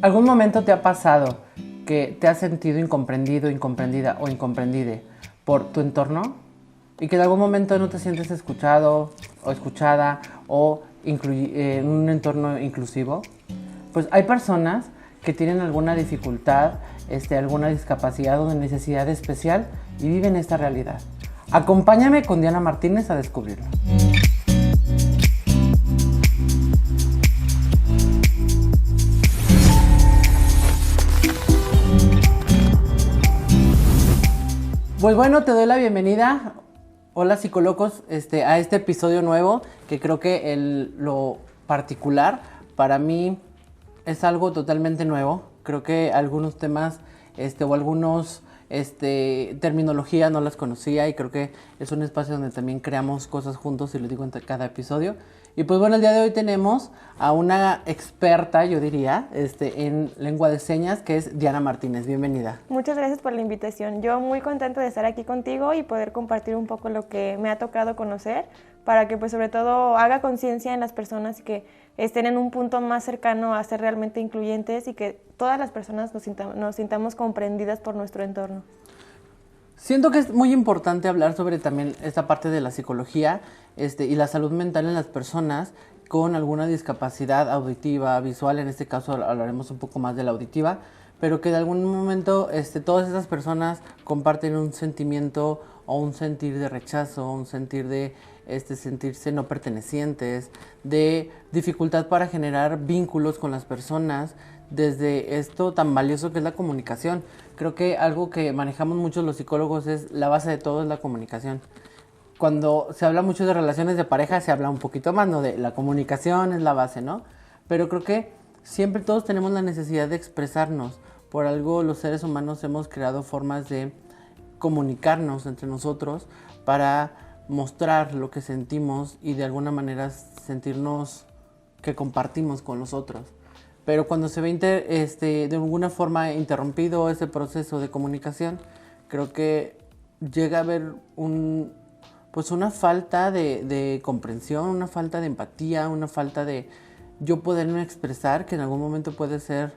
¿Algún momento te ha pasado que te has sentido incomprendido, incomprendida o incomprendide por tu entorno? Y que en algún momento no te sientes escuchado o escuchada o en un entorno inclusivo. Pues hay personas que tienen alguna dificultad, alguna discapacidad o necesidad especial y viven esta realidad. Acompáñame con Diana Martínez a descubrirlo. Pues bueno, te doy la bienvenida. Hola psicólogos, a este episodio nuevo, que creo que lo particular para mí es algo totalmente nuevo. Creo que algunos temas o algunos terminología no las conocía y creo que es un espacio donde también creamos cosas juntos y lo digo en cada episodio. Y pues bueno, el día de hoy tenemos a una experta, yo diría, en lengua de señas, que es Diana Martínez. Bienvenida. Muchas gracias por la invitación. Yo muy contenta de estar aquí contigo y poder compartir un poco lo que me ha tocado conocer para que pues sobre todo haga conciencia en las personas y que estén en un punto más cercano a ser realmente incluyentes y que todas las personas nos sintamos comprendidas por nuestro entorno. Siento que es muy importante hablar sobre también esta parte de la psicología y la salud mental en las personas con alguna discapacidad auditiva, visual. En este caso hablaremos un poco más de la auditiva, pero que de algún momento todas esas personas comparten un sentimiento o un sentir de rechazo, un sentir de sentirse no pertenecientes, de dificultad para generar vínculos con las personas, desde esto tan valioso que es la comunicación. Creo que algo que manejamos muchos los psicólogos es la base de todo es la comunicación. Cuando se habla mucho de relaciones de pareja se habla un poquito más, ¿no? De la comunicación es la base, ¿no? Pero creo que siempre todos tenemos la necesidad de expresarnos. Por algo los seres humanos hemos creado formas de comunicarnos entre nosotros para mostrar lo que sentimos y de alguna manera sentirnos que compartimos con los otros. Pero cuando se ve de alguna forma interrumpido ese proceso de comunicación, creo que llega a haber una falta de comprensión, una falta de empatía, una falta de yo poderme expresar, que en algún momento puede ser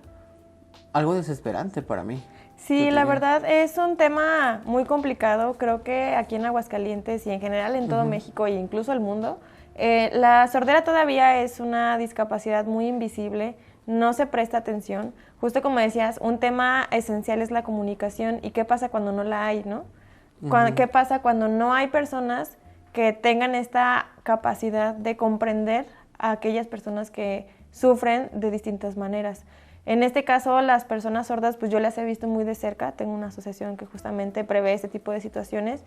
algo desesperante para mí. Sí, la verdad es un tema muy complicado. Creo que aquí en Aguascalientes y en general en todo México e incluso el mundo, la sordera todavía es una discapacidad muy invisible. No se presta atención. Justo como decías, un tema esencial es la comunicación. ¿Y qué pasa cuando no la hay, no? ¿Qué pasa cuando no hay personas que tengan esta capacidad de comprender a aquellas personas que sufren de distintas maneras? En este caso, las personas sordas, pues yo las he visto muy de cerca. Tengo una asociación que justamente prevé este tipo de situaciones.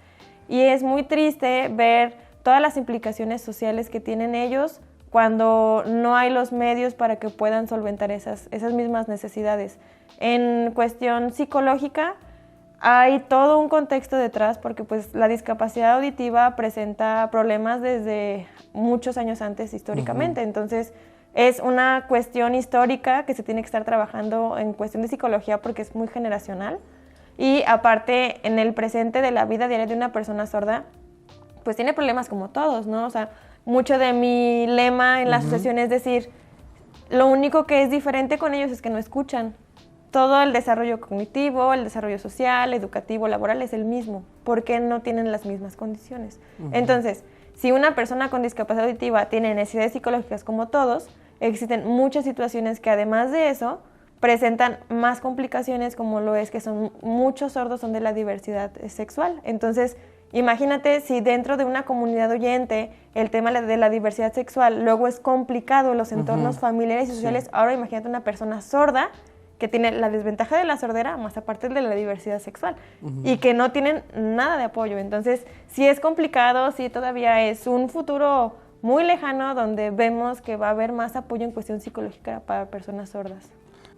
Y es muy triste ver todas las implicaciones sociales que tienen ellos cuando no hay los medios para que puedan solventar esas mismas necesidades. En cuestión psicológica, hay todo un contexto detrás porque pues, la discapacidad auditiva presenta problemas desde muchos años antes históricamente. Entonces, es una cuestión histórica que se tiene que estar trabajando en cuestión de psicología porque es muy generacional. Y aparte, en el presente de la vida diaria de una persona sorda, pues tiene problemas como todos, ¿no? O sea, mucho de mi lema en la asociación es decir, lo único que es diferente con ellos es que no escuchan. Todo el desarrollo cognitivo, el desarrollo social, educativo, laboral es el mismo, porque no tienen las mismas condiciones. Entonces, si una persona con discapacidad auditiva tiene necesidades psicológicas como todos, existen muchas situaciones que además de eso presentan más complicaciones como lo es que muchos sordos son de la diversidad sexual. Entonces, imagínate si dentro de una comunidad oyente el tema de la diversidad sexual luego es complicado en los entornos familiares y sociales. Sí. Ahora imagínate una persona sorda que tiene la desventaja de la sordera más aparte de la diversidad sexual y que no tienen nada de apoyo. Entonces, sí es complicado, sí todavía es un futuro muy lejano donde vemos que va a haber más apoyo en cuestión psicológica para personas sordas.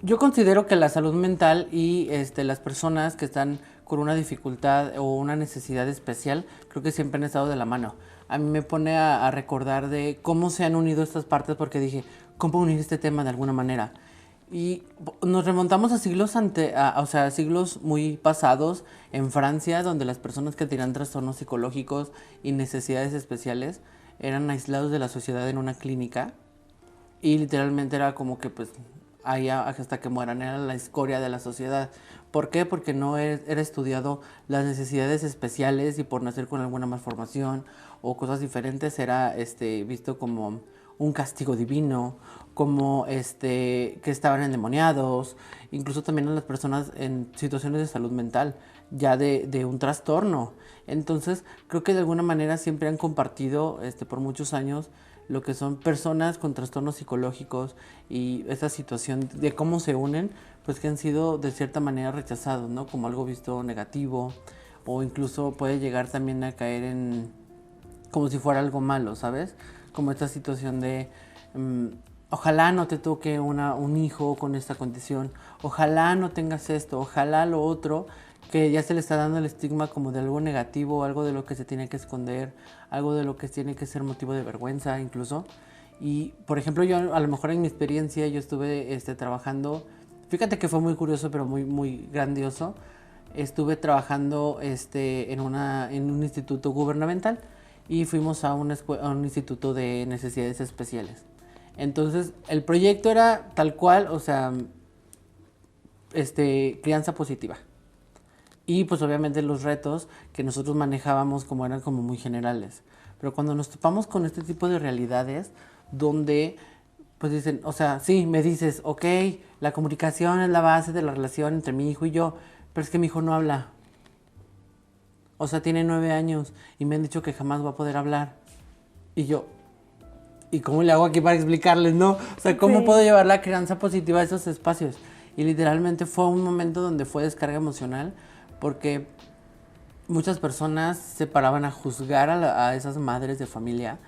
Yo considero que la salud mental y las personas que están con una dificultad o una necesidad especial, creo que siempre han estado de la mano. A mí me pone a recordar de cómo se han unido estas partes porque dije, ¿cómo unir este tema de alguna manera? Y nos remontamos a siglos muy pasados en Francia, donde las personas que tenían trastornos psicológicos y necesidades especiales eran aislados de la sociedad en una clínica y literalmente era como que pues ahí hasta que mueran, era la escoria de la sociedad. ¿Por qué? Porque no era estudiado las necesidades especiales y por nacer con alguna malformación o cosas diferentes era visto como un castigo divino, como que estaban endemoniados, incluso también a las personas en situaciones de salud mental, ya de un trastorno. Entonces, creo que de alguna manera siempre han compartido por muchos años lo que son personas con trastornos psicológicos y esa situación de cómo se unen, pues que han sido de cierta manera rechazados, ¿no? Como algo visto negativo o incluso puede llegar también a caer en como si fuera algo malo, ¿sabes? Como esta situación de ojalá no te toque un hijo con esta condición, ojalá no tengas esto, ojalá lo otro, que ya se le está dando el estigma como de algo negativo, algo de lo que se tiene que esconder, algo de lo que tiene que ser motivo de vergüenza incluso. Y, por ejemplo, yo a lo mejor en mi experiencia yo estuve trabajando, fíjate que fue muy curioso pero muy, muy grandioso, estuve trabajando en un instituto gubernamental y fuimos a un instituto de necesidades especiales. Entonces, el proyecto era tal cual, o sea, crianza positiva. Y pues obviamente los retos que nosotros manejábamos como eran como muy generales. Pero cuando nos topamos con este tipo de realidades, donde pues dicen, o sea, sí, me dices, ok, la comunicación es la base de la relación entre mi hijo y yo, pero es que mi hijo no habla. O sea, tiene 9 años y me han dicho que jamás va a poder hablar. Y yo, ¿y cómo le hago aquí para explicarles, no? O sea, ¿cómo puedo llevar la crianza positiva a esos espacios? Y literalmente fue un momento donde fue descarga emocional, porque muchas personas se paraban a juzgar a esas madres de familia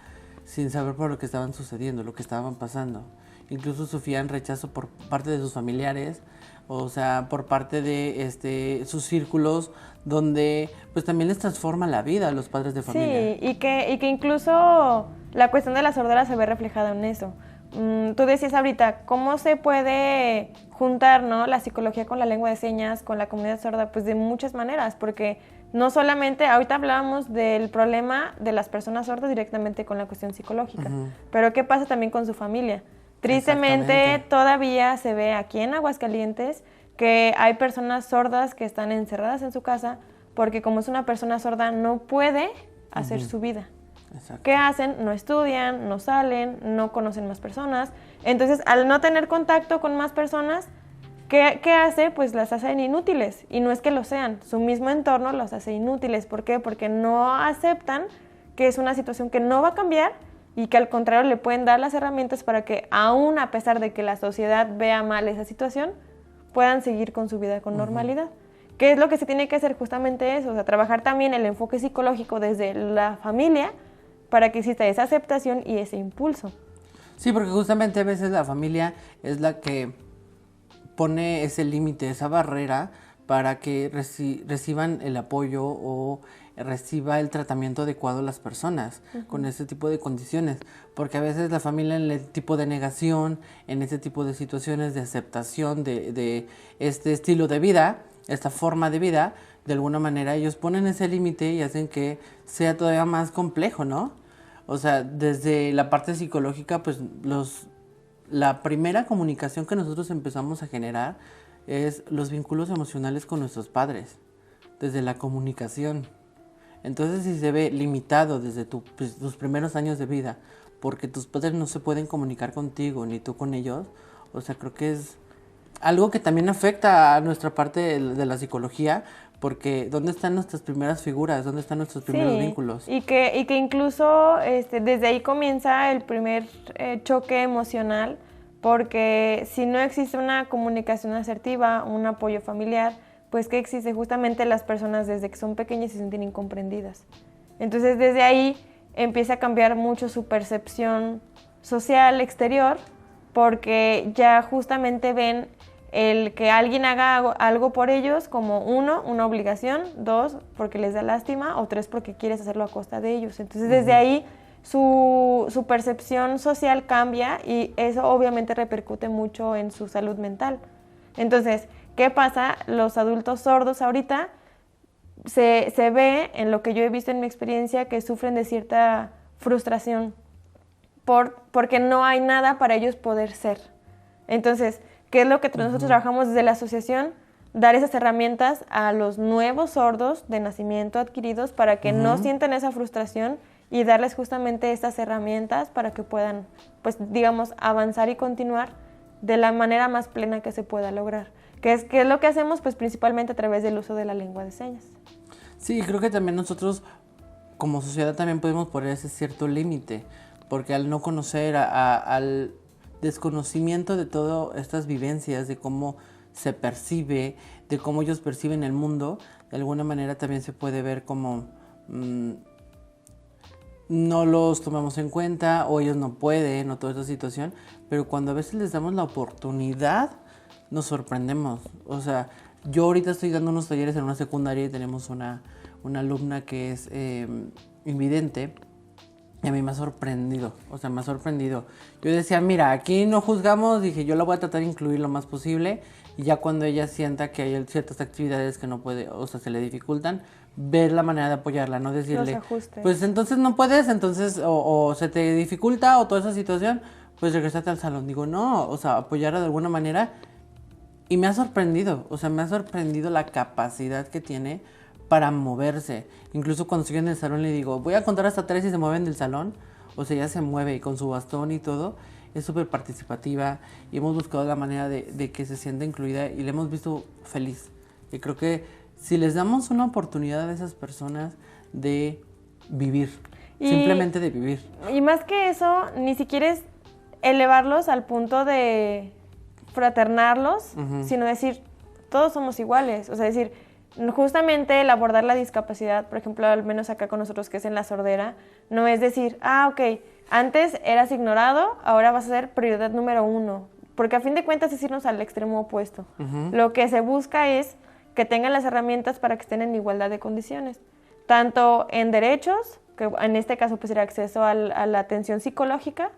sin saber por lo que estaban sucediendo, lo que estaban pasando. Incluso sufrían rechazo por parte de sus familiares, o sea, por parte de sus círculos, donde pues también les transforma la vida a los padres de familia. Sí, y que incluso la cuestión de la sordera se ve reflejada en eso. Tú decías ahorita, ¿cómo se puede juntar, ¿no?, la psicología con la lengua de señas, con la comunidad sorda? Pues de muchas maneras, porque no solamente, ahorita hablábamos del problema de las personas sordas directamente con la cuestión psicológica, pero ¿qué pasa también con su familia? Tristemente, todavía se ve aquí en Aguascalientes que hay personas sordas que están encerradas en su casa porque como es una persona sorda no puede hacer su vida. Exacto. ¿Qué hacen? No estudian, no salen, no conocen más personas. Entonces, al no tener contacto con más personas, ¿qué hace? Pues las hacen inútiles. Y no es que lo sean, su mismo entorno los hace inútiles. ¿Por qué? Porque no aceptan que es una situación que no va a cambiar y que al contrario le pueden dar las herramientas para que, aún a pesar de que la sociedad vea mal esa situación, puedan seguir con su vida con normalidad. ¿Qué es lo que se tiene que hacer? Justamente eso, o sea, trabajar también el enfoque psicológico desde la familia para que exista esa aceptación y ese impulso. Sí, porque justamente a veces la familia es la que pone ese límite, esa barrera para que reciban el apoyo o reciba el tratamiento adecuado a las personas con ese tipo de condiciones, porque a veces la familia en el tipo de negación, en ese tipo de situaciones de aceptación de este estilo de vida, esta forma de vida, de alguna manera ellos ponen ese límite y hacen que sea todavía más complejo, ¿no? O sea, desde la parte psicológica, pues la primera comunicación que nosotros empezamos a generar es los vínculos emocionales con nuestros padres, desde la comunicación. Entonces, si se ve limitado desde tus primeros años de vida, porque tus padres no se pueden comunicar contigo, ni tú con ellos, o sea, creo que es algo que también afecta a nuestra parte de la psicología, porque ¿dónde están nuestras primeras figuras? ¿Dónde están nuestros primeros vínculos? Y que incluso desde ahí comienza el primer choque emocional, porque si no existe una comunicación asertiva, un apoyo familiar, pues que existe justamente las personas desde que son pequeñas y se sienten incomprendidas. Entonces desde ahí empieza a cambiar mucho su percepción social exterior, porque ya justamente ven el que alguien haga algo por ellos como 1, una obligación, 2, porque les da lástima, o 3, porque quieres hacerlo a costa de ellos. Entonces desde ahí su percepción social cambia y eso obviamente repercute mucho en su salud mental. Entonces, ¿qué pasa? Los adultos sordos ahorita se ve, en lo que yo he visto en mi experiencia, que sufren de cierta frustración porque no hay nada para ellos poder ser. Entonces, ¿Qué es lo que nosotros trabajamos desde la asociación? Dar esas herramientas a los nuevos sordos de nacimiento adquiridos para que no sientan esa frustración y darles justamente estas herramientas para que puedan, pues, digamos, avanzar y continuar de la manera más plena que se pueda lograr. ¿Qué es lo que hacemos? Pues principalmente a través del uso de la lengua de señas. Sí, creo que también nosotros como sociedad también podemos poner ese cierto límite, porque al no conocer, al desconocimiento de todas estas vivencias, de cómo se percibe, de cómo ellos perciben el mundo, de alguna manera también se puede ver como no los tomamos en cuenta o ellos no pueden o toda esta situación, pero cuando a veces les damos la oportunidad, nos sorprendemos. O sea, yo ahorita estoy dando unos talleres en una secundaria y tenemos una alumna que es invidente y a mí me ha sorprendido, o sea, me ha sorprendido. Yo decía, mira, aquí no juzgamos, dije, yo la voy a tratar de incluir lo más posible y ya cuando ella sienta que hay ciertas actividades que no puede, o sea, se le dificultan, ver la manera de apoyarla, no decirle, pues entonces no puedes, entonces o se te dificulta o toda esa situación, pues regresate al salón. Digo, no, o sea, apoyarla de alguna manera. Y me ha sorprendido, o sea, me ha sorprendido la capacidad que tiene para moverse. Incluso cuando estoy en el salón le digo, voy a contar hasta 3 y se mueven del salón. O sea, ella se mueve y con su bastón y todo. Es súper participativa y hemos buscado la manera de que se sienta incluida y la hemos visto feliz. Y creo que si les damos una oportunidad a esas personas de vivir, simplemente de vivir. Y más que eso, ni siquiera es elevarlos al punto de fraternarlos, sino decir, todos somos iguales. O sea, decir, justamente el abordar la discapacidad, por ejemplo, al menos acá con nosotros que es en la sordera, no es decir, ok, antes eras ignorado, ahora vas a ser prioridad número 1. Porque a fin de cuentas es irnos al extremo opuesto. Lo que se busca es que tengan las herramientas para que estén en igualdad de condiciones. Tanto en derechos, que en este caso pues era acceso a la atención psicológica,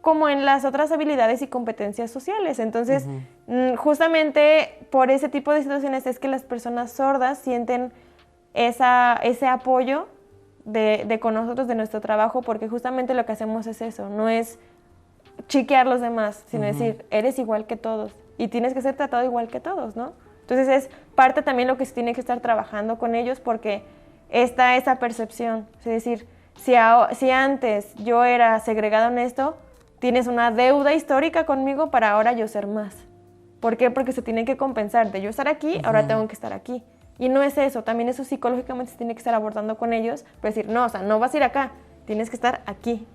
como en las otras habilidades y competencias sociales. Entonces, justamente por ese tipo de situaciones es que las personas sordas sienten ese apoyo de con nosotros, de nuestro trabajo, porque justamente lo que hacemos es eso, no es chiquear a los demás, sino decir, eres igual que todos y tienes que ser tratado igual que todos, ¿no? Entonces es parte también lo que se tiene que estar trabajando con ellos porque está esa percepción, es decir, si antes yo era segregado en esto, tienes una deuda histórica conmigo para ahora yo ser más. ¿Por qué? Porque se tiene que compensar. De yo estar aquí, ahora tengo que estar aquí. Y no es eso. También eso psicológicamente se tiene que estar abordando con ellos. Para decir, no, o sea, no vas a ir acá. Tienes que estar aquí.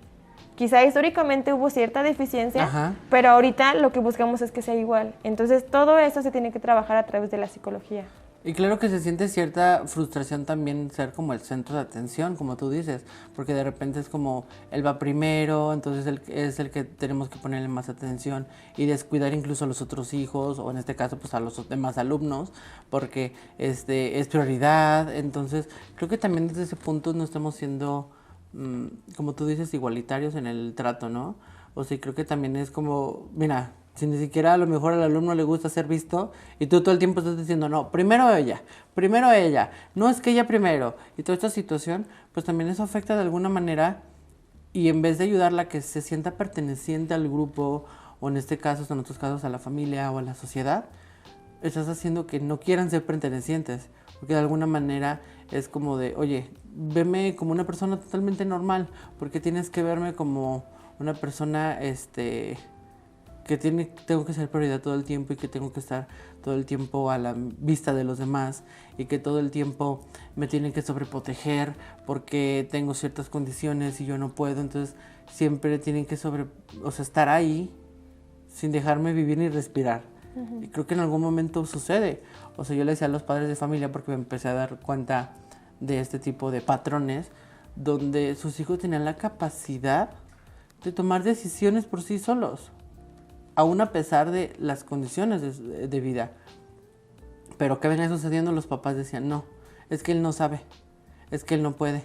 Quizá históricamente hubo cierta deficiencia, pero ahorita lo que buscamos es que sea igual. Entonces, todo eso se tiene que trabajar a través de la psicología. Y claro que se siente cierta frustración también ser como el centro de atención, como tú dices, porque de repente es como él va primero, entonces él es el que tenemos que ponerle más atención y descuidar incluso a los otros hijos, o en este caso pues a los demás alumnos, porque es prioridad. Entonces creo que también desde ese punto no estamos siendo, como tú dices, igualitarios en el trato, ¿no? O sea, creo que también es como, mira, si ni siquiera a lo mejor al alumno le gusta ser visto y tú todo el tiempo estás diciendo, no, primero ella, no es que ella primero. Y toda esta situación, pues también eso afecta de alguna manera y en vez de ayudarla a que se sienta perteneciente al grupo o en este caso, en otros casos a la familia o a la sociedad, estás haciendo que no quieran ser pertenecientes. Porque de alguna manera es como de, oye, veme como una persona totalmente normal, porque tienes que verme como una persona, que tengo que ser prioridad todo el tiempo y que tengo que estar todo el tiempo a la vista de los demás y que todo el tiempo me tienen que sobreproteger porque tengo ciertas condiciones y yo no puedo. Entonces siempre tienen que estar ahí sin dejarme vivir ni respirar. Y creo que en algún momento sucede. O sea, yo le decía a los padres de familia porque me empecé a dar cuenta de este tipo de patrones donde sus hijos tenían la capacidad de tomar decisiones por sí solos, aún a pesar de las condiciones de vida. Pero ¿qué venía sucediendo? Los papás decían, no, es que él no sabe, es que él no puede,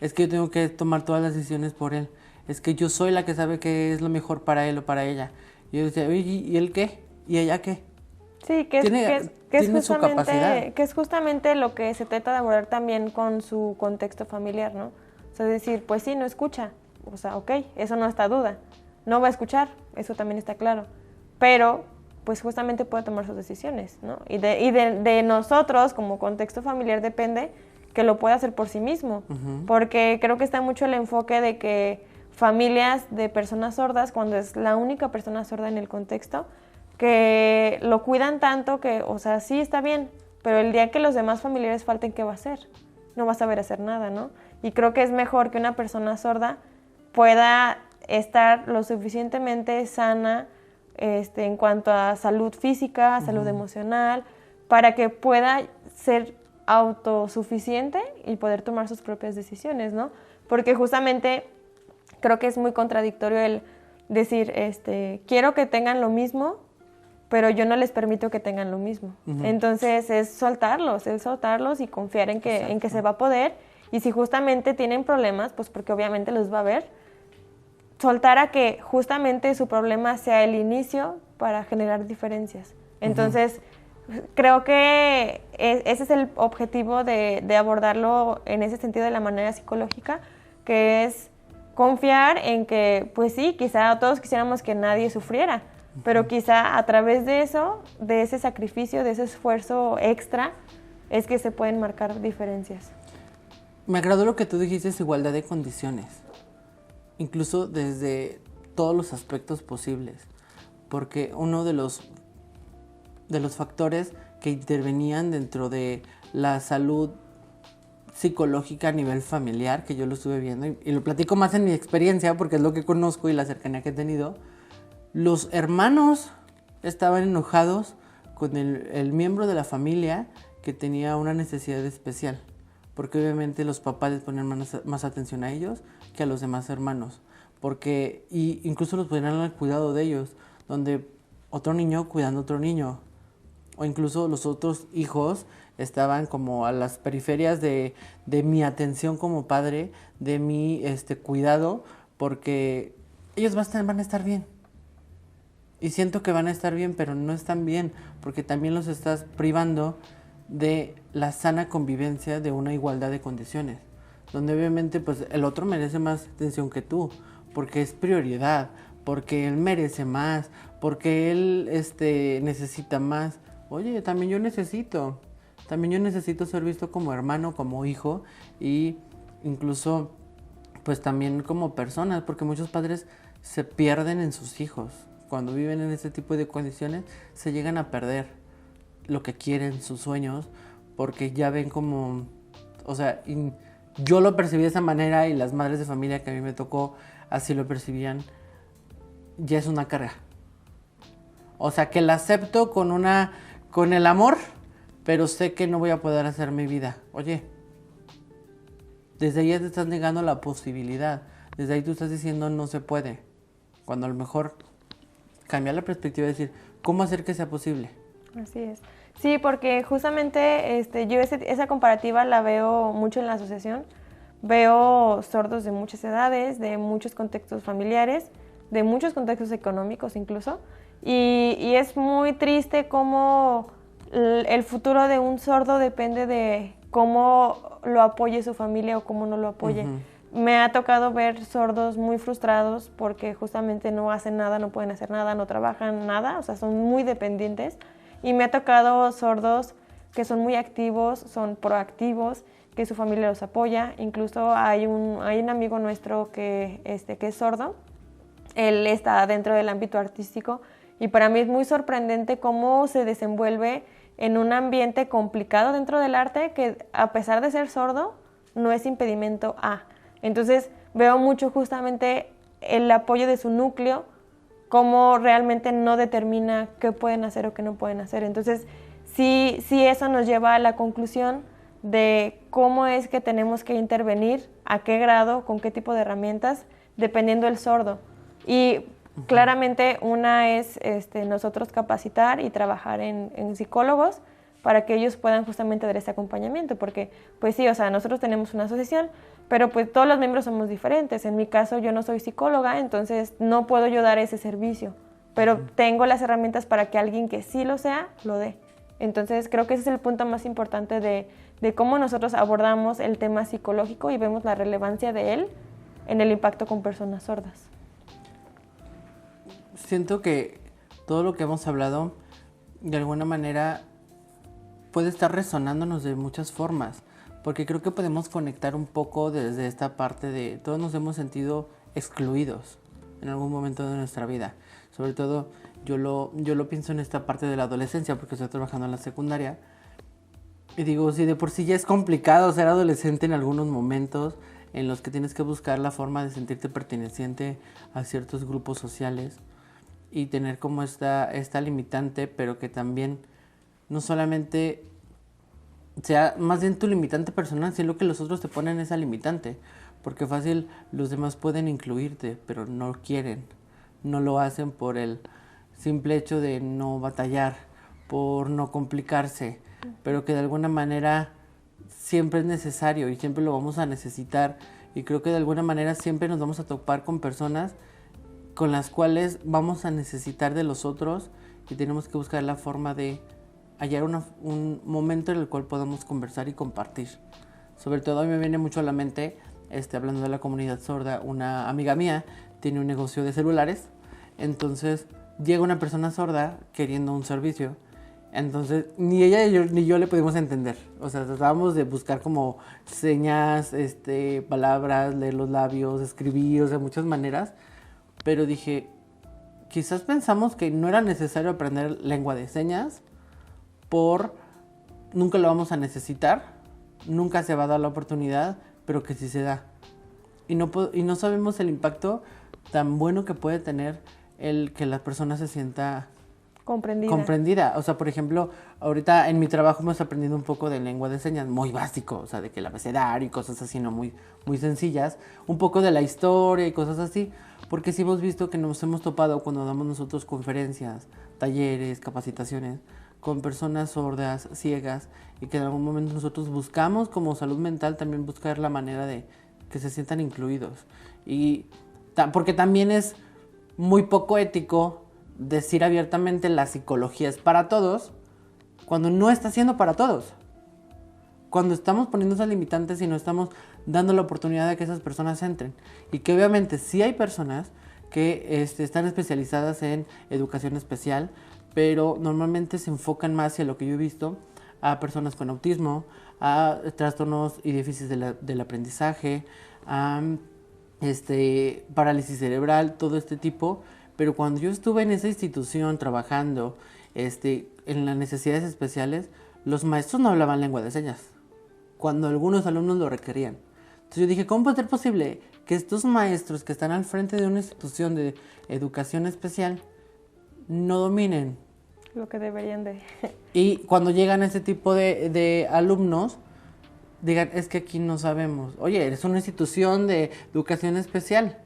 es que yo tengo que tomar todas las decisiones por él, es que yo soy la que sabe qué es lo mejor para él o para ella. Y yo decía, ¿y él qué? ¿Y ella qué? Sí, que es justamente lo que se trata de abordar también con su contexto familiar, ¿no? O sea, decir, pues sí, no escucha, o sea, ok, eso no está duda. No va a escuchar, eso también está claro. Pero pues justamente puede tomar sus decisiones, ¿no? Y de nosotros como contexto familiar depende que lo pueda hacer por sí mismo, porque creo que está mucho el enfoque de que familias de personas sordas, cuando es la única persona sorda en el contexto, que lo cuidan tanto que, o sea, sí está bien, pero el día que los demás familiares falten, ¿qué va a hacer? No va a saber hacer nada, ¿no? Y creo que es mejor que una persona sorda pueda estar lo suficientemente sana en cuanto a salud física, salud emocional, para que pueda ser autosuficiente y poder tomar sus propias decisiones, ¿no? Porque justamente creo que es muy contradictorio el decir, quiero que tengan lo mismo, pero yo no les permito que tengan lo mismo. Entonces es soltarlos y confiar en que se va a poder. Y si justamente tienen problemas, pues porque obviamente los va a ver, soltar a que justamente su problema sea el inicio para generar diferencias. Entonces, creo que ese es el objetivo de abordarlo en ese sentido de la manera psicológica, que es confiar en que, pues sí, quizá todos quisiéramos que nadie sufriera, pero quizá a través de eso, de ese sacrificio, de ese esfuerzo extra, es que se pueden marcar diferencias. Me agradó lo que tú dijiste, es igualdad de condiciones, incluso desde todos los aspectos posibles, porque uno de los factores que intervenían dentro de la salud psicológica a nivel familiar, que yo lo estuve viendo y lo platico más en mi experiencia porque es lo que conozco y la cercanía que he tenido, los hermanos estaban enojados con el miembro de la familia que tenía una necesidad especial, porque obviamente los papás les ponían más atención a ellos que a los demás hermanos, y incluso los ponían al cuidado de ellos, donde otro niño cuidando a otro niño, o incluso los otros hijos estaban como a las periferias de mi atención como padre, de mi cuidado, porque ellos van a estar bien. Y siento que van a estar bien, pero no están bien, porque también los estás privando de la sana convivencia de una igualdad de condiciones, donde obviamente pues el otro merece más atención que tú, porque es prioridad, porque él merece más, porque él necesita más. Oye, también yo necesito ser visto como hermano, como hijo, y incluso pues también como personas, porque muchos padres se pierden en sus hijos. Cuando viven en este tipo de condiciones, se llegan a perder lo que quieren, sus sueños, porque ya ven como, o sea, yo lo percibí de esa manera y las madres de familia que a mí me tocó así lo percibían, ya es una carga. O sea, que la acepto con el amor, pero sé que no voy a poder hacer mi vida. Oye, desde ahí ya te estás negando la posibilidad, desde ahí tú estás diciendo no se puede, cuando a lo mejor cambiar la perspectiva y decir, ¿cómo hacer que sea posible? Así es. Sí, porque justamente yo esa comparativa la veo mucho en la asociación. Veo sordos de muchas edades, de muchos contextos familiares, de muchos contextos económicos incluso. Y es muy triste cómo el futuro de un sordo depende de cómo lo apoye su familia o cómo no lo apoye. Me ha tocado ver sordos muy frustrados porque justamente no hacen nada, no pueden hacer nada, no trabajan nada, o sea, son muy dependientes. Y me ha tocado sordos que son muy activos, son proactivos, que su familia los apoya. Incluso hay un amigo nuestro que es sordo, él está dentro del ámbito artístico y para mí es muy sorprendente cómo se desenvuelve en un ambiente complicado dentro del arte que a pesar de ser sordo no es impedimento a. Entonces veo mucho justamente el apoyo de su núcleo, cómo realmente no determina qué pueden hacer o qué no pueden hacer. Entonces sí eso nos lleva a la conclusión de cómo es que tenemos que intervenir, a qué grado, con qué tipo de herramientas, dependiendo del sordo. Y claramente una es nosotros capacitar y trabajar en psicólogos para que ellos puedan justamente dar ese acompañamiento, porque pues sí, o sea, nosotros tenemos una asociación, pero pues todos los miembros somos diferentes. En mi caso yo no soy psicóloga, entonces no puedo yo dar ese servicio, pero tengo las herramientas para que alguien que sí lo sea, lo dé. Entonces creo que ese es el punto más importante de cómo nosotros abordamos el tema psicológico y vemos la relevancia de él en el impacto con personas sordas. Siento que todo lo que hemos hablado, de alguna manera, puede estar resonándonos de muchas formas, porque creo que podemos conectar un poco desde esta parte de todos nos hemos sentido excluidos en algún momento de nuestra vida. Sobre todo yo lo pienso en esta parte de la adolescencia, porque estoy trabajando en la secundaria. Y digo, si de por sí ya es complicado ser adolescente en algunos momentos en los que tienes que buscar la forma de sentirte perteneciente a ciertos grupos sociales y tener como esta limitante, pero que también no solamente sea más bien tu limitante personal, sino que los otros te ponen esa limitante. Porque fácil, los demás pueden incluirte, pero no quieren. No lo hacen por el simple hecho de no batallar, por no complicarse, pero que de alguna manera siempre es necesario y siempre lo vamos a necesitar. Y creo que de alguna manera siempre nos vamos a topar con personas con las cuales vamos a necesitar de los otros y tenemos que buscar la forma de hallar un momento en el cual podamos conversar y compartir. Sobre todo a mí me viene mucho a la mente, hablando de la comunidad sorda, una amiga mía tiene un negocio de celulares, entonces llega una persona sorda queriendo un servicio, entonces ni ella ni yo le pudimos entender, o sea, tratábamos de buscar como señas, palabras, leer los labios, escribir, o sea, muchas maneras, pero dije, quizás pensamos que no era necesario aprender lengua de señas, nunca lo vamos a necesitar, nunca se va a dar la oportunidad, pero que sí se da. Y no sabemos el impacto tan bueno que puede tener el que la persona se sienta comprendida. O sea, por ejemplo, ahorita en mi trabajo hemos aprendido un poco de lengua de señas, muy básico, o sea, de que el abecedario y cosas así, no muy, muy sencillas, un poco de la historia y cosas así, porque sí hemos visto que nos hemos topado cuando damos nosotros conferencias, talleres, capacitaciones, con personas sordas, ciegas, y que en algún momento nosotros buscamos como salud mental también buscar la manera de que se sientan incluidos. Y porque también es muy poco ético decir abiertamente la psicología es para todos, cuando no está siendo para todos. Cuando estamos poniendo esas limitantes y no estamos dando la oportunidad de que esas personas entren. Y que obviamente sí hay personas que están especializadas en educación especial, pero normalmente se enfocan más hacia lo que yo he visto, a personas con autismo, a trastornos y déficits del aprendizaje, a parálisis cerebral, todo este tipo. Pero cuando yo estuve en esa institución trabajando en las necesidades especiales, los maestros no hablaban lengua de señas, cuando algunos alumnos lo requerían. Entonces yo dije, ¿cómo puede ser posible que estos maestros que están al frente de una institución de educación especial no dominen lo que deberían de? Y cuando llegan ese tipo de alumnos, digan, es que aquí no sabemos. Oye, eres una institución de educación especial.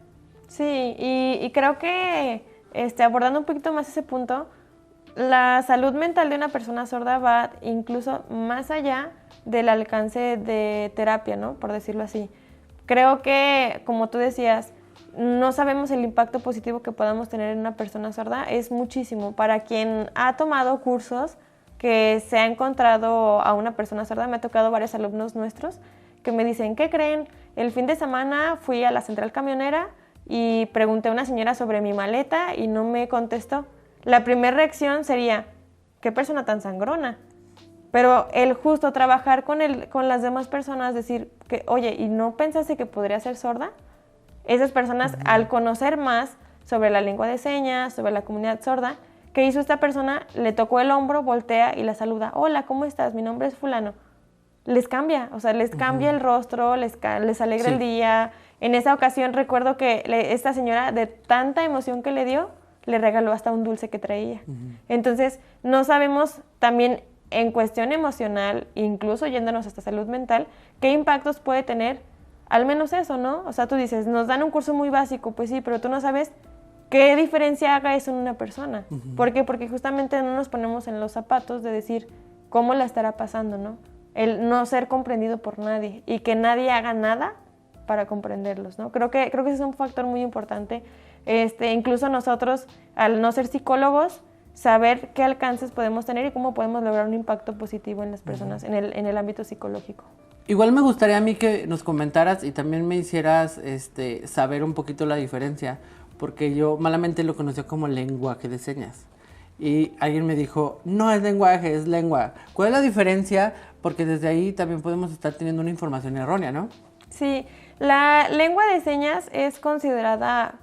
Sí, y creo que abordando un poquito más ese punto, la salud mental de una persona sorda va incluso más allá del alcance de terapia, ¿no? Por decirlo así. Creo que, como tú decías, no sabemos el impacto positivo que podamos tener en una persona sorda. Es muchísimo. Para quien ha tomado cursos que se ha encontrado a una persona sorda, me ha tocado varios alumnos nuestros que me dicen, ¿qué creen? El fin de semana fui a la central camionera y pregunté a una señora sobre mi maleta y no me contestó. La primera reacción sería, ¿qué persona tan sangrona? Pero el justo trabajar con las demás personas, decir que, oye, ¿y no pensaste que podría ser sorda? Esas personas, al conocer más sobre la lengua de señas, sobre la comunidad sorda, ¿qué hizo esta persona? Le tocó el hombro, voltea y la saluda. Hola, ¿cómo estás? Mi nombre es fulano. Les cambia, o sea, les cambia el rostro, les alegra el día. En esa ocasión recuerdo que esta señora, de tanta emoción que le dio, le regaló hasta un dulce que traía. Entonces, no sabemos también en cuestión emocional, incluso yéndonos hasta salud mental, qué impactos puede tener, al menos eso, ¿no? O sea, tú dices, nos dan un curso muy básico, pues sí, pero tú no sabes qué diferencia haga eso en una persona. ¿Por qué? Porque justamente no nos ponemos en los zapatos de decir cómo la estará pasando, ¿no? El no ser comprendido por nadie y que nadie haga nada para comprenderlos, ¿no? Creo que ese es un factor muy importante. Incluso nosotros, al no ser psicólogos, saber qué alcances podemos tener y cómo podemos lograr un impacto positivo en las personas, en el ámbito psicológico. Igual me gustaría a mí que nos comentaras y también me hicieras saber un poquito la diferencia, porque yo malamente lo conocía como lenguaje de señas. y alguien me dijo, no es lenguaje, es lengua. ¿Cuál es la diferencia? Porque desde ahí también podemos estar teniendo una información errónea, ¿no? Sí, la lengua de señas es considerada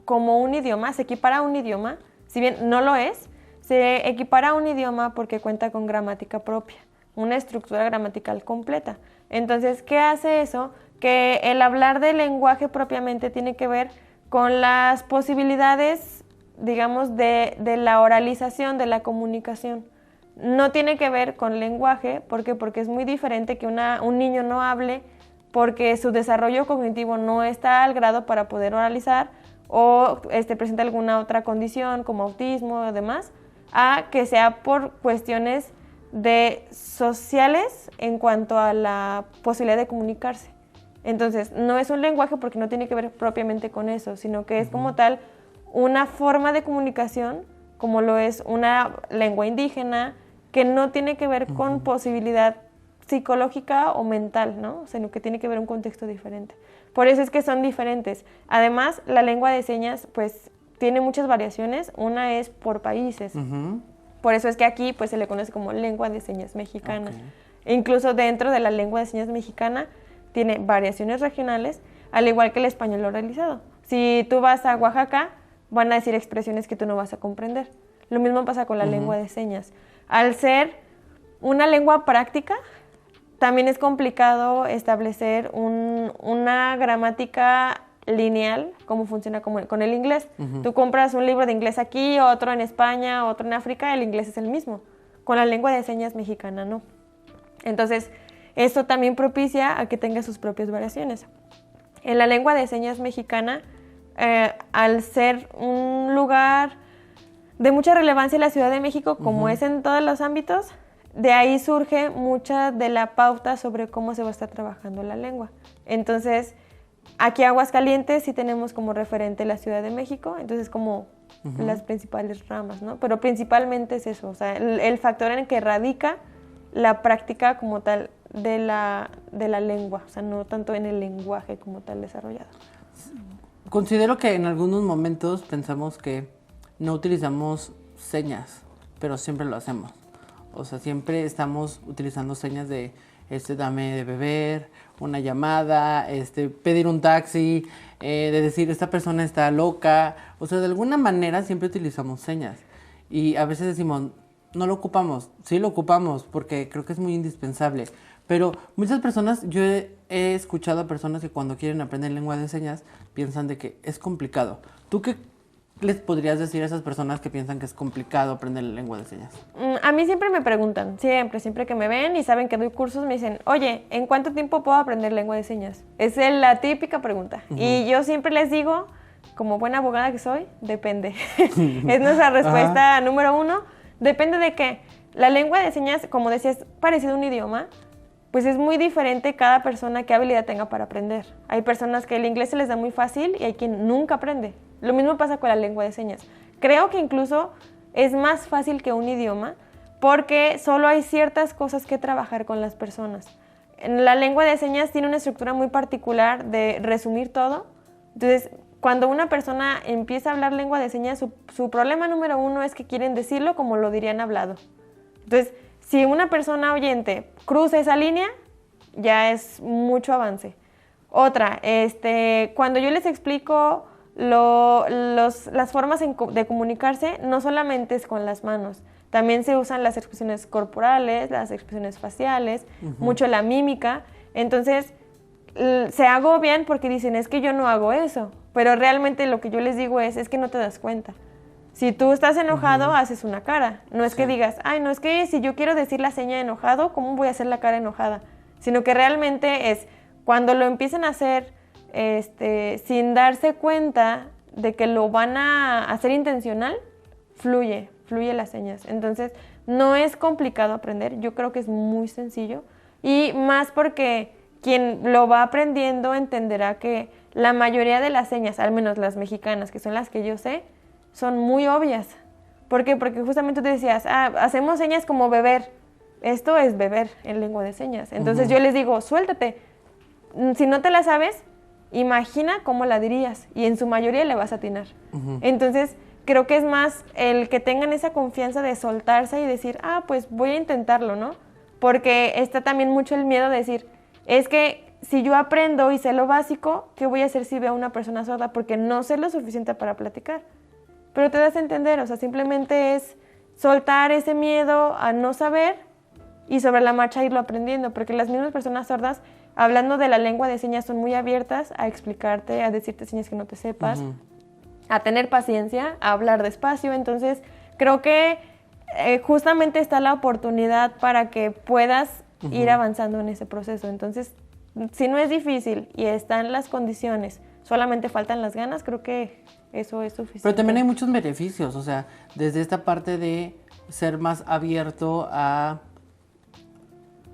como un idioma, se equipara a un idioma, si bien no lo es, se equipara a un idioma porque cuenta con gramática propia, una estructura gramatical completa. Entonces, ¿qué hace eso? Que el hablar de lenguaje propiamente tiene que ver con las posibilidades, digamos, de la oralización, de la comunicación. No tiene que ver con lenguaje, ¿por qué? Porque es muy diferente que un niño no hable porque su desarrollo cognitivo no está al grado para poder oralizar o presenta alguna otra condición como autismo o demás, a que sea por cuestiones sociales en cuanto a la posibilidad de comunicarse. Entonces, no es un lenguaje porque no tiene que ver propiamente con eso, sino que es como tal una forma de comunicación, como lo es una lengua indígena, que no tiene que ver con posibilidad psicológica o mental, ¿no? Sino que tiene que ver un contexto diferente. Por eso es que son diferentes. Además, la lengua de señas, pues, tiene muchas variaciones. Una es por países. Por eso es que aquí, pues, se le conoce como lengua de señas mexicana. Okay. Incluso dentro de la lengua de señas mexicana tiene variaciones regionales, al igual que el español oralizado. Si tú vas a Oaxaca, van a decir expresiones que tú no vas a comprender. Lo mismo pasa con la lengua de señas. Al ser una lengua práctica, también es complicado establecer una gramática lineal, como funciona con el inglés. Tú compras un libro de inglés aquí, otro en España, otro en África, el inglés es el mismo. Con la lengua de señas mexicana, no. Entonces, esto también propicia a que tenga sus propias variaciones. En la lengua de señas mexicana, al ser un lugar de mucha relevancia en la Ciudad de México, como es en todos los ámbitos, de ahí surge mucha de la pauta sobre cómo se va a estar trabajando la lengua. Entonces, aquí en Aguascalientes sí tenemos como referente la Ciudad de México, entonces como las principales ramas, ¿no? Pero principalmente es eso, o sea, el factor en el que radica la práctica como tal de la lengua, o sea, no tanto en el lenguaje como tal desarrollado. Considero que en algunos momentos pensamos que no utilizamos señas, pero siempre lo hacemos. O sea, siempre estamos utilizando señas de dame de beber, una llamada, pedir un taxi, de decir esta persona está loca. O sea, de alguna manera siempre utilizamos señas. Y a veces decimos, no lo ocupamos. Sí lo ocupamos porque creo que es muy indispensable. Pero muchas personas, yo he escuchado a personas que cuando quieren aprender lengua de señas piensan de que es complicado. ¿Tú qué les podrías decir a esas personas que piensan que es complicado aprender la lengua de señas? A mí siempre me preguntan, siempre que me ven y saben que doy cursos, me dicen, oye, ¿en cuánto tiempo puedo aprender lengua de señas? Es la típica pregunta. Y yo siempre les digo, como buena abogada que soy, depende. Es nuestra respuesta número 1. Depende de qué. La lengua de señas, como decías, parecido a un idioma, pues es muy diferente cada persona qué habilidad tenga para aprender. Hay personas que el inglés se les da muy fácil y hay quien nunca aprende. Lo mismo pasa con la lengua de señas. Creo que incluso es más fácil que un idioma porque solo hay ciertas cosas que trabajar con las personas. En la lengua de señas tiene una estructura muy particular de resumir todo. Entonces, cuando una persona empieza a hablar lengua de señas, su problema número 1 es que quieren decirlo como lo dirían hablado. Entonces, si una persona oyente cruza esa línea, ya es mucho avance. Otra, cuando yo les explico las formas de comunicarse, no solamente es con las manos, también se usan las expresiones corporales, las expresiones faciales, mucho la mímica. Entonces, se agobian porque dicen, es que yo no hago eso, pero realmente lo que yo les digo es que no te das cuenta. Si tú estás enojado, haces una cara. No es que digas, ay, no es que si yo quiero decir la seña de enojado, ¿cómo voy a hacer la cara enojada? Sino que realmente es cuando lo empiezan a hacer sin darse cuenta de que lo van a hacer intencional, fluye las señas. Entonces, no es complicado aprender. Yo creo que es muy sencillo. Y más porque quien lo va aprendiendo entenderá que la mayoría de las señas, al menos las mexicanas, que son las que yo sé, son muy obvias. ¿Por qué? Porque justamente tú decías, hacemos señas como beber. Esto es beber en lengua de señas. Entonces yo les digo, suéltate. Si no te la sabes, imagina cómo la dirías y en su mayoría le vas a atinar. Entonces, creo que es más el que tengan esa confianza de soltarse y decir, pues voy a intentarlo, ¿no? Porque está también mucho el miedo de decir, es que si yo aprendo y sé lo básico, ¿qué voy a hacer si veo a una persona sorda? Porque no sé lo suficiente para platicar. Pero te das a entender, o sea, simplemente es soltar ese miedo a no saber y sobre la marcha irlo aprendiendo, porque las mismas personas sordas, hablando de la lengua de señas, son muy abiertas a explicarte, a decirte señas que no te sepas, a tener paciencia, a hablar despacio. Entonces, creo que justamente está la oportunidad para que puedas ir avanzando en ese proceso. Entonces, si no es difícil y están las condiciones, solamente faltan las ganas, creo que eso es suficiente. Pero también hay muchos beneficios, o sea, desde esta parte de ser más abierto a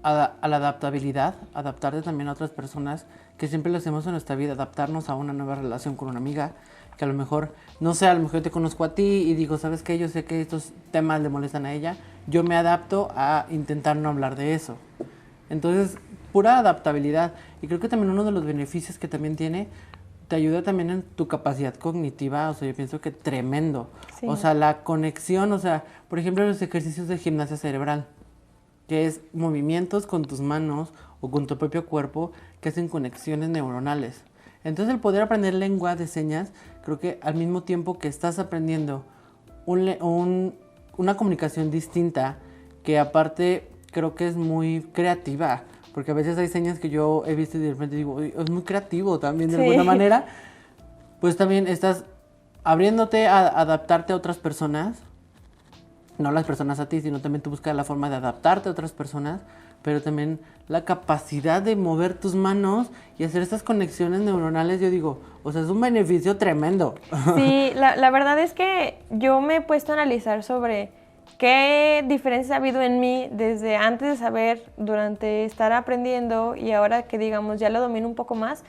la adaptabilidad, adaptarte también a otras personas, que siempre lo hacemos en nuestra vida, adaptarnos a una nueva relación con una amiga, que a lo mejor, no sé, a lo mejor yo te conozco a ti y digo, ¿sabes qué? Yo sé que estos temas le molestan a ella, yo me adapto a intentar no hablar de eso. Entonces, pura adaptabilidad. Y creo que también uno de los beneficios que también tiene, te ayuda también en tu capacidad cognitiva, o sea, yo pienso que tremendo. Sí. O sea, la conexión, o sea, por ejemplo, los ejercicios de gimnasia cerebral, que es movimientos con tus manos o con tu propio cuerpo que hacen conexiones neuronales. Entonces, el poder aprender lengua de señas, creo que al mismo tiempo que estás aprendiendo una comunicación distinta, que aparte creo que es muy creativa, porque a veces hay señas que yo he visto y de repente digo, es muy creativo también de alguna manera, pues también estás abriéndote a adaptarte a otras personas, no las personas a ti, sino también tú buscas la forma de adaptarte a otras personas, pero también la capacidad de mover tus manos y hacer estas conexiones neuronales, yo digo, o sea, es un beneficio tremendo. Sí, la verdad es que yo me he puesto a analizar sobre qué diferencias ha habido en mí desde antes de saber, durante estar aprendiendo y ahora que digamos ya lo domino un poco más.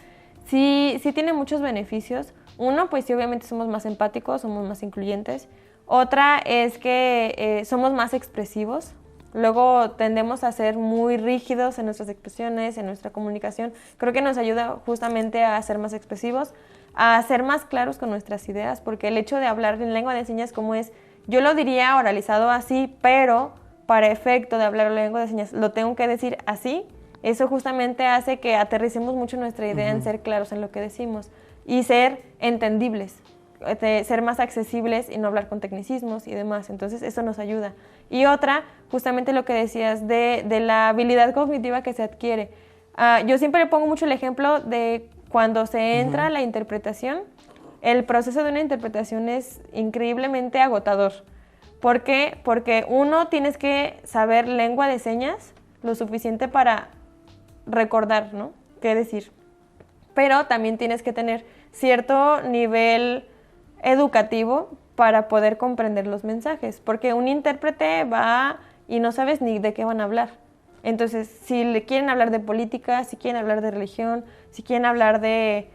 Sí tiene muchos beneficios. Uno, pues sí, obviamente somos más empáticos, somos más incluyentes. Otra es que somos más expresivos. Luego tendemos a ser muy rígidos en nuestras expresiones, en nuestra comunicación. Creo que nos ayuda justamente a ser más expresivos, a ser más claros con nuestras ideas, porque el hecho de hablar en lengua de señas como es, yo lo diría oralizado así, pero para efecto de hablar en lengua de señas lo tengo que decir así. Eso justamente hace que aterricemos mucho nuestra idea en ser claros en lo que decimos y ser entendibles, ser más accesibles y no hablar con tecnicismos y demás. Entonces eso nos ayuda. Y otra, justamente lo que decías de la habilidad cognitiva que se adquiere. Yo siempre le pongo mucho el ejemplo de cuando se entra a la interpretación. El proceso de una interpretación es increíblemente agotador. ¿Por qué? Porque uno, tienes que saber lengua de señas lo suficiente para recordar, ¿no?, qué decir. Pero también tienes que tener cierto nivel educativo para poder comprender los mensajes, porque un intérprete va y no sabes ni de qué van a hablar. Entonces, si le quieren hablar de política, si quieren hablar de religión, si quieren hablar de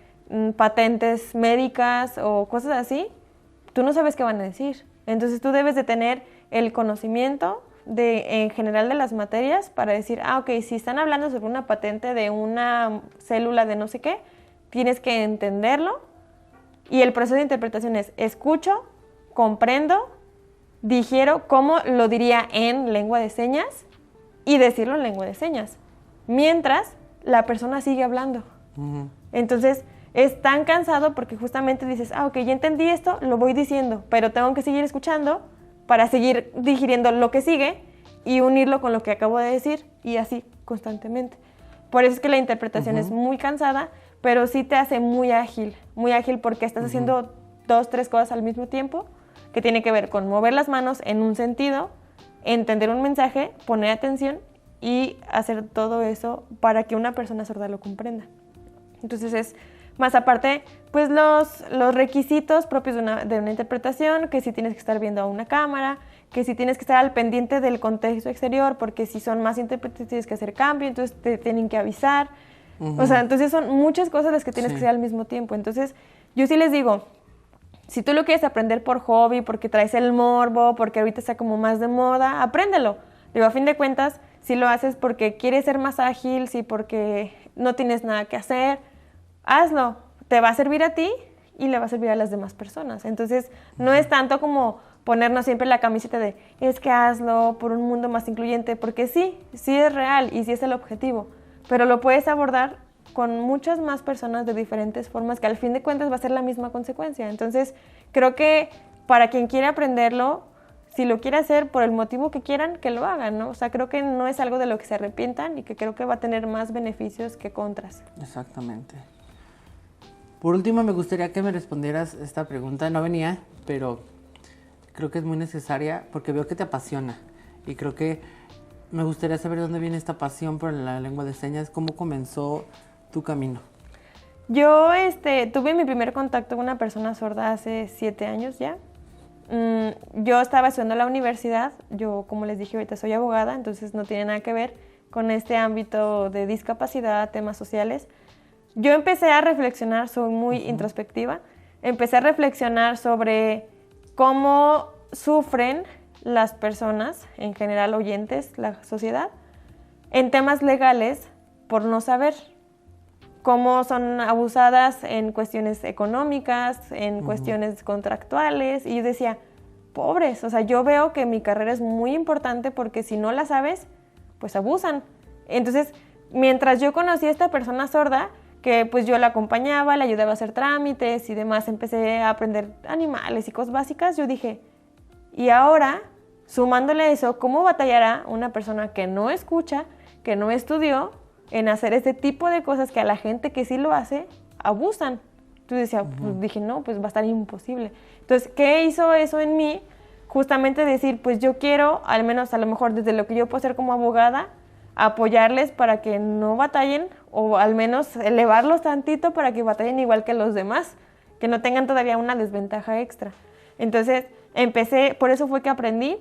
patentes médicas o cosas así, tú no sabes qué van a decir. Entonces, tú debes de tener el conocimiento en general de las materias para decir, ok, si están hablando sobre una patente de una célula de no sé qué, tienes que entenderlo. Y el proceso de interpretación es escucho, comprendo, digiero cómo lo diría en lengua de señas y decirlo en lengua de señas, mientras la persona sigue hablando. Entonces, es tan cansado porque justamente dices, ok, ya entendí esto, lo voy diciendo, pero tengo que seguir escuchando para seguir digiriendo lo que sigue y unirlo con lo que acabo de decir y así constantemente. Por eso es que la interpretación es muy cansada, pero sí te hace muy ágil porque estás haciendo 2, 3 cosas al mismo tiempo, que tiene que ver con mover las manos en un sentido, entender un mensaje, poner atención y hacer todo eso para que una persona sorda lo comprenda. Entonces es más aparte, pues los requisitos propios de una interpretación, que si tienes que estar viendo a una cámara, que si tienes que estar al pendiente del contexto exterior, porque si son más intérpretes tienes que hacer cambio, entonces te tienen que avisar. O sea, entonces son muchas cosas las que tienes que hacer al mismo tiempo. Entonces, yo sí les digo, si tú lo quieres aprender por hobby, porque traes el morbo, porque ahorita está como más de moda, apréndelo. Digo, a fin de cuentas, si lo haces porque quieres ser más ágil, si porque no tienes nada que hacer, hazlo. Te va a servir a ti y le va a servir a las demás personas. Entonces, no es tanto como ponernos siempre la camiseta de es que hazlo por un mundo más incluyente, porque sí es real y sí es el objetivo, pero lo puedes abordar con muchas más personas de diferentes formas que al fin de cuentas va a ser la misma consecuencia. Entonces, creo que para quien quiere aprenderlo, si lo quiere hacer por el motivo que quieran, que lo hagan, ¿no? O sea, creo que no es algo de lo que se arrepientan y que creo que va a tener más beneficios que contras. Exactamente. Por último, me gustaría que me respondieras esta pregunta. No venía, pero creo que es muy necesaria porque veo que te apasiona. Y creo que me gustaría saber dónde viene esta pasión por la lengua de señas. ¿Cómo comenzó tu camino? Yo tuve mi primer contacto con una persona sorda hace 7 años ya. Yo estaba estudiando en la universidad, yo como les dije ahorita soy abogada, entonces no tiene nada que ver con este ámbito de discapacidad, temas sociales. Yo empecé a reflexionar, soy muy introspectiva, empecé a reflexionar sobre cómo sufren las personas, en general oyentes, la sociedad, en temas legales por no saber. Cómo son abusadas en cuestiones económicas, en cuestiones contractuales, y yo decía, pobres, o sea, yo veo que mi carrera es muy importante porque si no la sabes, pues abusan. Entonces, mientras yo conocí a esta persona sorda, que pues yo la acompañaba, le ayudaba a hacer trámites y demás, empecé a aprender animales y cosas básicas, yo dije, y ahora, sumándole a eso, ¿cómo batallará una persona que no escucha, que no estudió, en hacer este tipo de cosas que a la gente que sí lo hace, abusan? Entonces decía, pues dije, no, pues va a estar imposible. Entonces, ¿qué hizo eso en mí? Justamente decir, pues yo quiero, al menos a lo mejor desde lo que yo puedo hacer como abogada, apoyarles para que no batallen, o al menos elevarlos tantito para que batallen igual que los demás, que no tengan todavía una desventaja extra. Entonces, empecé, por eso fue que aprendí,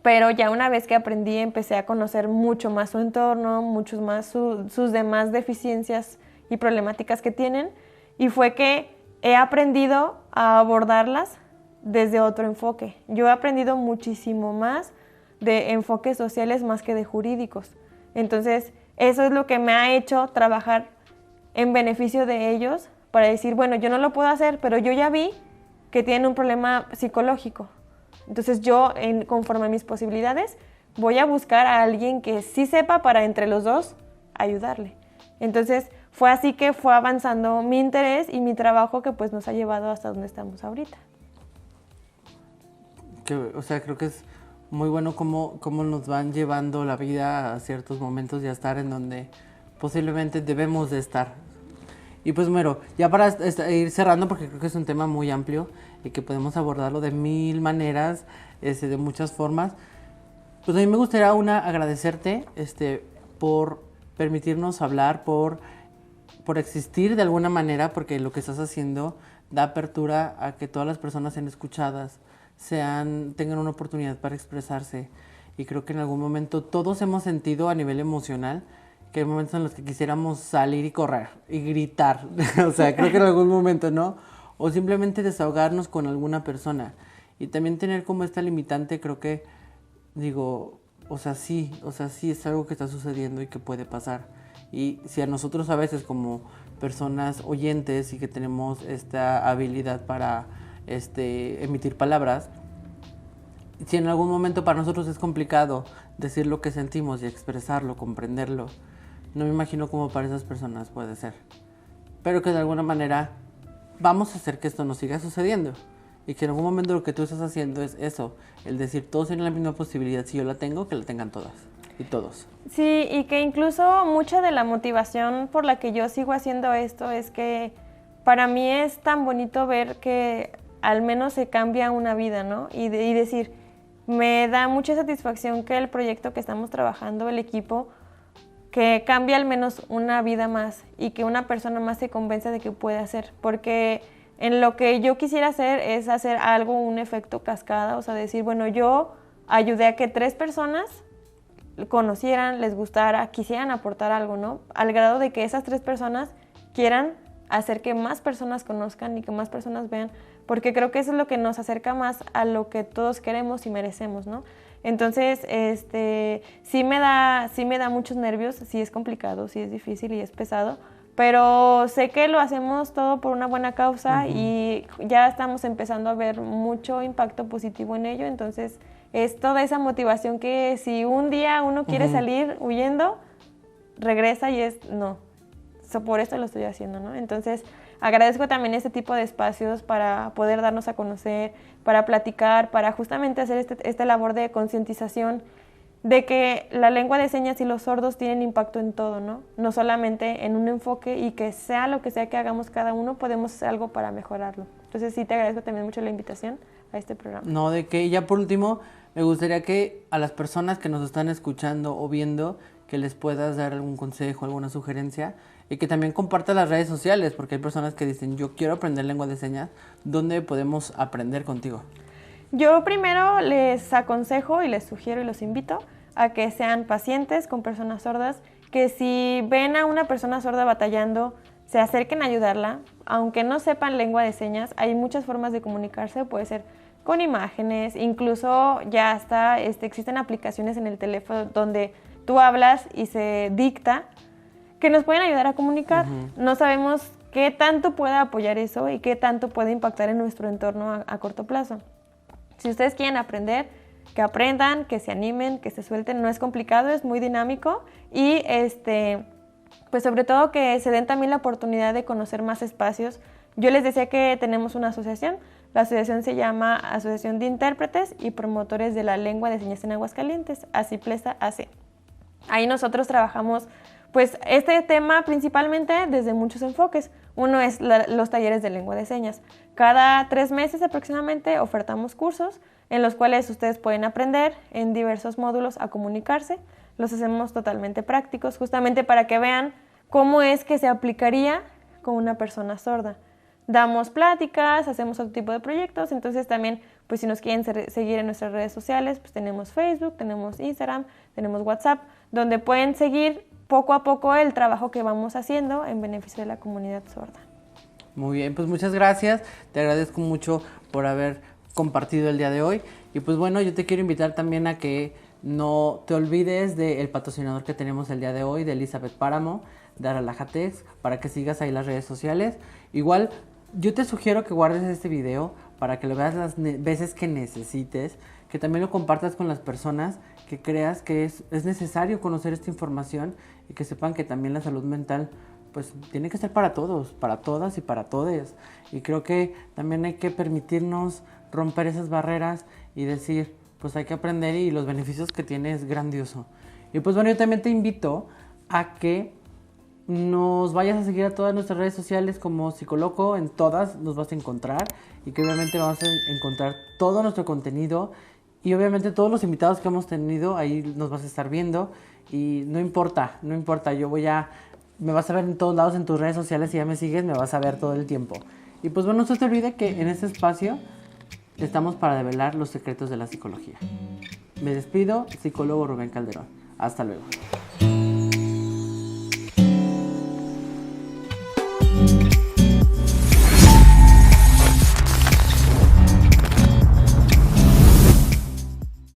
pero ya una vez que aprendí empecé a conocer mucho más su entorno, muchos más sus demás deficiencias y problemáticas que tienen, y fue que he aprendido a abordarlas desde otro enfoque. Yo he aprendido muchísimo más de enfoques sociales más que de jurídicos. Entonces, eso es lo que me ha hecho trabajar en beneficio de ellos para decir, bueno, yo no lo puedo hacer, pero yo ya vi que tienen un problema psicológico. Entonces yo, conforme a mis posibilidades, voy a buscar a alguien que sí sepa para entre los dos ayudarle. Entonces fue así que fue avanzando mi interés y mi trabajo que pues nos ha llevado hasta donde estamos ahorita. O sea, creo que es muy bueno cómo nos van llevando la vida a ciertos momentos y a estar en donde posiblemente debemos de estar. Y pues bueno, ya para ir cerrando, porque creo que es un tema muy amplio y que podemos abordarlo de mil maneras, de muchas formas, pues a mí me gustaría agradecerte por permitirnos hablar, por existir de alguna manera, porque lo que estás haciendo da apertura a que todas las personas sean escuchadas, tengan una oportunidad para expresarse. Y creo que en algún momento todos hemos sentido a nivel emocional que hay momentos en los que quisiéramos salir y correr y gritar. O sea, creo que en algún momento, ¿no? O simplemente desahogarnos con alguna persona. Y también tener como esta limitante, creo que, sí es algo que está sucediendo y que puede pasar. Y si a nosotros a veces como personas oyentes y que tenemos esta habilidad para emitir palabras, si en algún momento para nosotros es complicado decir lo que sentimos y expresarlo, comprenderlo, no me imagino cómo para esas personas puede ser. Pero que de alguna manera vamos a hacer que esto no siga sucediendo. Y que en algún momento lo que tú estás haciendo es eso, el decir, todos tienen la misma posibilidad. Si yo la tengo, que la tengan todas y todos. Sí, y que incluso mucha de la motivación por la que yo sigo haciendo esto es que para mí es tan bonito ver que al menos se cambia una vida, ¿no? Y decir, me da mucha satisfacción que el proyecto que estamos trabajando, el equipo, que cambie al menos una vida más y que una persona más se convenza de que puede hacer, porque en lo que yo quisiera hacer es hacer algo, un efecto cascada, o sea, decir, bueno, yo ayudé a que 3 personas conocieran, les gustara, quisieran aportar algo, ¿no? Al grado de que esas 3 personas quieran hacer que más personas conozcan y que más personas vean, porque creo que eso es lo que nos acerca más a lo que todos queremos y merecemos, ¿no? Entonces, sí me da muchos nervios, sí es complicado, sí es difícil y es pesado, pero sé que lo hacemos todo por una buena causa y ya estamos empezando a ver mucho impacto positivo en ello, entonces es toda esa motivación que si un día uno quiere salir huyendo, regresa y es, no, por eso lo estoy haciendo, ¿no? Entonces agradezco también este tipo de espacios para poder darnos a conocer, para platicar, para justamente hacer esta labor de concientización de que la lengua de señas y los sordos tienen impacto en todo, ¿no? No solamente en un enfoque y que sea lo que sea que hagamos cada uno, podemos hacer algo para mejorarlo. Entonces sí te agradezco también mucho la invitación a este programa. No, de que ya por último, me gustaría que a las personas que nos están escuchando o viendo, que les puedas dar algún consejo, alguna sugerencia, y que también compartas las redes sociales, porque hay personas que dicen, yo quiero aprender lengua de señas, ¿dónde podemos aprender contigo? Yo primero les aconsejo y les sugiero y los invito a que sean pacientes con personas sordas, que si ven a una persona sorda batallando, se acerquen a ayudarla, aunque no sepan lengua de señas, hay muchas formas de comunicarse, puede ser con imágenes, incluso ya hasta existen aplicaciones en el teléfono donde tú hablas y se dicta, que nos pueden ayudar a comunicar. No sabemos qué tanto puede apoyar eso y qué tanto puede impactar en nuestro entorno a corto plazo. Si ustedes quieren aprender, que aprendan, que se animen, que se suelten, no es complicado, es muy dinámico y pues sobre todo que se den también la oportunidad de conocer más espacios. Yo les decía que tenemos una asociación, la asociación se llama Asociación de Intérpretes y Promotores de la Lengua de Señas en Aguascalientes, ASIPLESA AC. Ahí nosotros trabajamos pues este tema principalmente desde muchos enfoques. Uno es los talleres de lengua de señas. Cada 3 meses aproximadamente ofertamos cursos en los cuales ustedes pueden aprender en diversos módulos a comunicarse. Los hacemos totalmente prácticos, justamente para que vean cómo es que se aplicaría con una persona sorda. Damos pláticas, hacemos otro tipo de proyectos, entonces también, pues si nos quieren seguir en nuestras redes sociales, pues tenemos Facebook, tenemos Instagram, tenemos WhatsApp, donde pueden seguir poco a poco el trabajo que vamos haciendo en beneficio de la comunidad sorda. Muy bien, pues muchas gracias, te agradezco mucho por haber compartido el día de hoy y pues bueno, yo te quiero invitar también a que no te olvides del patrocinador que tenemos el día de hoy, de Elizabeth Páramo, de Aralajatex, para que sigas ahí las redes sociales. Igual, yo te sugiero que guardes este video para que lo veas las veces que necesites, que también lo compartas con las personas que creas que es necesario conocer esta información y que sepan que también la salud mental pues tiene que ser para todos, para todas y para todes. Y creo que también hay que permitirnos romper esas barreras y decir, pues hay que aprender y los beneficios que tiene es grandioso. Y pues bueno, yo también te invito a que nos vayas a seguir a todas nuestras redes sociales como Psicoloco, en todas nos vas a encontrar y que obviamente vamos a encontrar todo nuestro contenido y obviamente todos los invitados que hemos tenido ahí nos vas a estar viendo y no importa, me vas a ver en todos lados en tus redes sociales, si ya me sigues me vas a ver todo el tiempo. Y pues bueno, no se te olvide que en este espacio estamos para develar los secretos de la psicología. Me despido, psicólogo Rubén Calderón. Hasta luego.